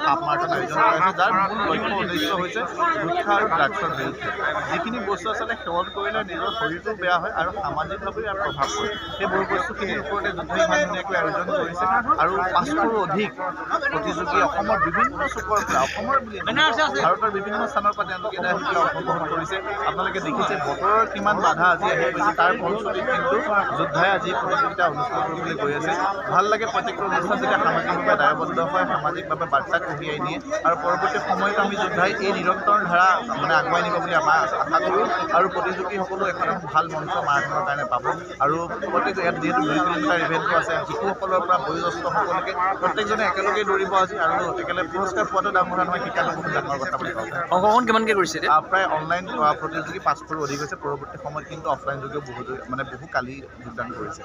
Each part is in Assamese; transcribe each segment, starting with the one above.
হাফ মাৰাথন আয়োজন কৰা হৈছে, যাৰ মূল লক্ষ্য উদ্দেশ্য হৈছে শিক্ষা আৰু ড্ৰাগছৰ বিৰুদ্ধে। যিখিনি বস্তু আচলতে সেৱন কৰিলে নিজৰ শৰীৰটো বেয়া হয় আৰু সামাজিকভাৱে ইয়াৰ প্ৰভাৱ পৰে, সেই বহু বস্তুখিনিৰ ওপৰতে যুদ্ধ ইমান ধুনীয়াকৈ আয়োজন কৰিছে। আৰু 500ৰো অধিক প্ৰতিযোগী অসমৰ বিভিন্ন চুকৰ পৰা, অসমৰ বুলি ভাৰতৰ বিভিন্ন স্থানৰ পৰা তেওঁলোকে অংশগ্ৰহণ কৰিছে। আপোনালোকে দেখিছে বতৰৰ কিমান বাধা আজি আহি গৈছে, তাৰ ফলশ্ৰুতিত কিন্তু যোদ্ধাই আজি প্ৰতিযোগিতা অনুষ্ঠিত কৰিবলৈ গৈ আছে। ভাল লাগে প্ৰত্যেকটো অনুষ্ঠান যেতিয়া সামাজিকভাৱে দায়বদ্ধ হয়, সামাজিকভাৱে বাৰ্তা কঢ়িয়াই নিয়ে, আৰু পৰৱৰ্তী সময়ত আমি যোদ্ধাই এই নিৰন্তৰ ধাৰা আগুৱাই নিব বুলি আমাৰ আশা কৰোঁ। আৰু প্ৰতিযোগীসকলেও এখন ভাল মঞ্চ মাৰাথনৰ কাৰণে পাব। আৰু প্ৰত্যেক ইয়াত যিহেতু 2 কিলোমিটাৰ ইভেণ্টটো আছে, শিশুসকলৰ পৰা বয়োজ্যেষ্ঠ সকলোকে প্ৰত্যেকজনে একেলগে দৌৰিব আজি, আৰু একেলগে পুৰস্কাৰ পোৱাটো ডাঙৰ কথা নহয়, শিকাটো বহুত ডাঙৰ কথা বুলি ভাবোঁ। অংশগ্ৰহণ কিমানকৈ কৰিছে? প্ৰায় অনলাইন প্ৰতিযোগী 500ৰো অধিক হৈছে। পৰৱৰ্তী সময়ত কিন্তু অফলাইন যোগেও বহু কালি যোগদান কৰিছে।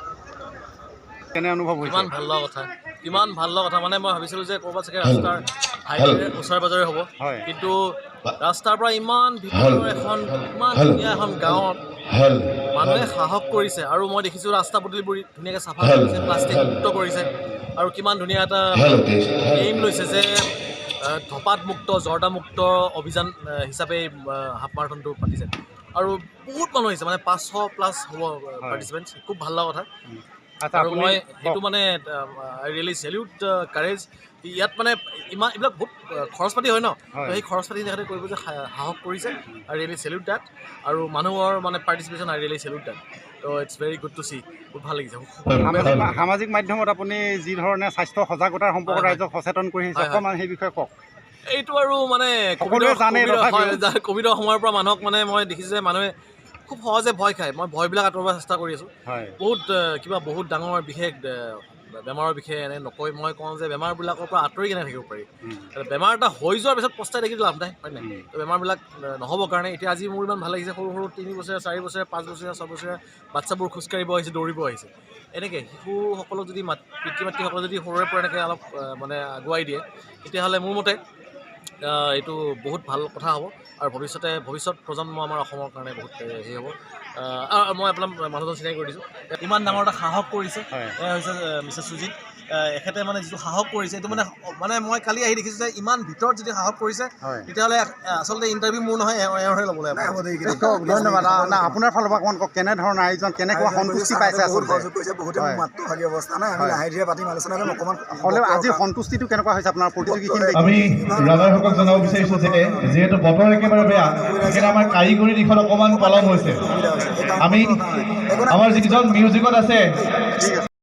কেনে অনুভৱ হৈছে? কিমান ভাল লগা কথা, কিমান ভাল লগা কথা। মানে মই ভাবিছিলোঁ যে ক'ৰবাত চাগে ৰাস্তাৰ হাইৱে ওচৰে পাজৰে হ'ব, কিন্তু ৰাস্তাৰ পৰা ইমান ভিতৰৰ ইমান ধুনীয়া এখন গাঁৱত মানুহে সাহস কৰিছে। আৰু মই দেখিছোঁ ৰাস্তা পদূলিবোৰ ধুনীয়াকৈ চাফা কৰিছে, প্লাষ্টিক মুক্ত কৰিছে, আৰু কিমান ধুনীয়া এটা এইম লৈছে যে ধপাত মুক্ত, জৰ্দা মুক্ত অভিযান হিচাপে হাফ মাৰাথনটো পাতিছে। আৰু বহুত মানুহ আহিছে, মানে 500+ হ'ব পাৰ্টিচিপেণ্টছ। খুব ভাল লগা কথা। আৰু মই সেইটো মানে আই ৰিয়েলি চেলিউট কাৰেজ। ইয়াত মানে ইমান এইবিলাক বহুত খৰচ পাতি হয় ন, তো সেই খৰচ পাতি তেখেতে কৰিব যে সাহস কৰিছে, আই ৰিয়েলি চেলিউট ডেট। আৰু মানুহৰ মানে participation I really salute that. তো it's very good to see. বহুত ভাল লাগিছে। সামাজিক মাধ্যমত আপুনি যি ধৰণে স্বাস্থ্য সজাগতাৰ সম্পৰ্কত ৰাইজক সচেতন কৰি আহিছে, অকণমান সেই বিষয়ে কওক। এইটো আৰু মানে ক'ভিডৰ সময়ৰ পৰা মানুহক মানে মই দেখিছোঁ যে মানুহে খুব সহজে ভয় খায়। মই ভয়বিলাক আঁতৰাব চেষ্টা কৰি আছোঁ। বহুত ডাঙৰ বিশেষ বেমাৰৰ বিষয়ে এনে নকৈ মই কওঁ যে বেমাৰবিলাকৰ পৰা আঁতৰি কেনে থাকিব পাৰি। বেমাৰ এটা হৈ যোৱাৰ পিছত পস্তাই থাকিলে লাভ নাই, হয় নাই? তো বেমাৰবিলাক নহ'বৰ কাৰণে এতিয়া আজি মোৰ ইমান ভাল লাগিছে। সৰু 3 বছৰীয়া, 4 বছৰীয়া, 5 বছৰীয়া, 6 বছৰীয়া বাচ্চাবোৰ খোজকাঢ়িব আহিছে, দৌৰিব আহিছে। এনেকৈ শিশুসকলক যদি পিতৃ মাতৃসকলে যদি সৰুৰে পৰা এনেকৈ অলপ মানে আগুৱাই দিয়ে, তেতিয়াহ'লে মোৰ মতে এইটো বহুত ভাল কথা হ'ব। আৰু ভৱিষ্যত প্ৰজন্ম আমাৰ অসমৰ কাৰণে বহুত হেৰি হ'ব। মই আপোনাক মানুহজন চিনাকি কৰি দিছোঁ। ইমান ডাঙৰ এটা সাহস কৰিছে, এয়া হৈছে মিছেছ সুজিত। এখেতে মানে যিটো সাহস কৰিছে, এইটো মানে মই কালি আহি দেখিছোঁ যে ইমান ভিতৰত যদি সাহস কৰিছে, তেতিয়াহ'লে আচলতে ইণ্টাৰভিউ মোৰ নহয়, এওঁৰহে ল'বলৈ। ধন্যবাদ। আপোনাৰ ফালৰ পৰা অকণমান কওক, কেনেধৰণৰ আয়োজন, কেনেকুৱা সন্তুষ্টি পাইছে? হ'লেও আজি সন্তুষ্টিটো কেনেকুৱা হৈছে আপোনাৰ প্ৰতিযোগীখিনি? আমি ৰাইজসকলক জনাব বিচাৰিছোঁ যে যিহেতু বতৰ একেবাৰে বেয়া, সেইকাৰণে আমাৰ কাৰিকৰী দিশত অকণমান পলম হৈছে। আমি আমাৰ যিকেইজন মিউজিকত আছে